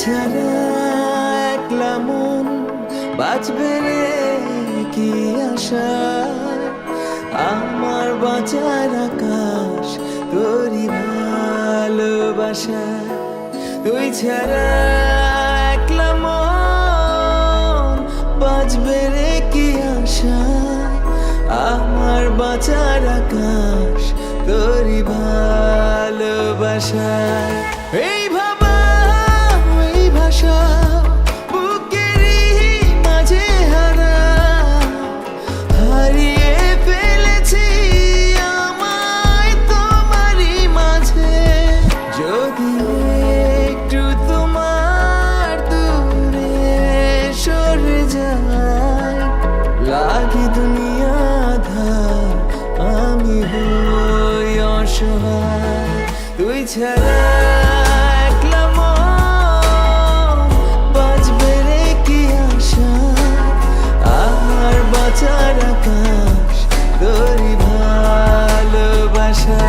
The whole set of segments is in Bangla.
ছাড়া একলা মন বাঁচবে রে কি আশা, আমার বাঁচার আকাশ তোরই ভালোবাসা। তুই ছাড়া একলা মন বাঁচবে রে কি আশা, আমার বাঁচার আকাশ তোরই ভালোবাসা। এই ভাবা এই ভাষা বুকেরই মাঝে হারা, হারিয়ে ফেলেছি আমায় তোমারই মাঝে। যদি একটু তোমার দূরে সরে যায়, লাগে দুনিয়া আঁধার, আমি হই অসহায়। তুই ছাড়া একলা মন বাঁচবে রে কি আশা, আমার বাঁচার আকাশ তোরই ভালোবাসা।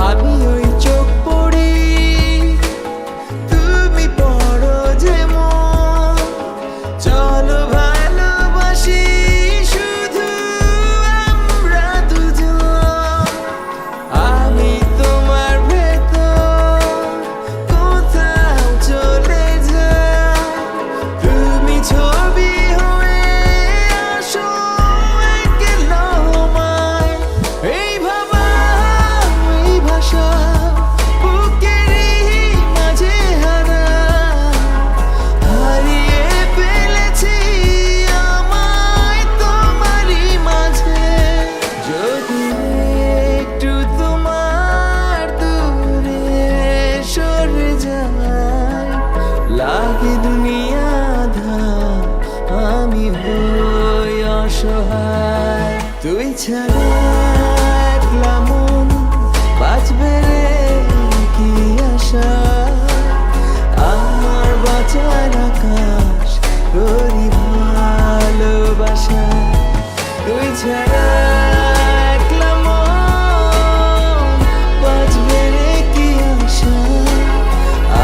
আমি ওই চোখ পড়ি, তুমি পড়ো যেমন, চলো ভালোবাসি শুধু আমরা দুজন। আমি তোমার ভেতর কোথাও চলে যাই, তুমি ছবি হয়ে আসো একলা আমায়। এই ভাবা এই ভাষা বুকেরই মাঝে হারা, হারিয়ে ফেলেছি আমায় তোমারই মাঝে। যদি একটু তোমার দূরে সরে যায়, লাগে দুনিয়া আঁধার, আমি হই অসহায়। তুই ছাড়া একলা মন বাঁচবে রে কি আশা, আমার বাঁচার আকাশ তোরই ভালোবাসা। তুই ছাড়া একলা মন বাঁচবে রে কি আশা,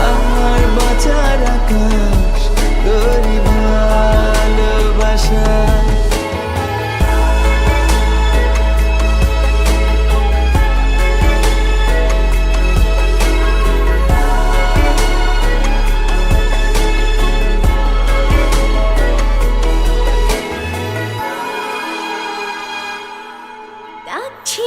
আমার বাঁচার আকাশ তোরই ভালোবাসা। ডাকছি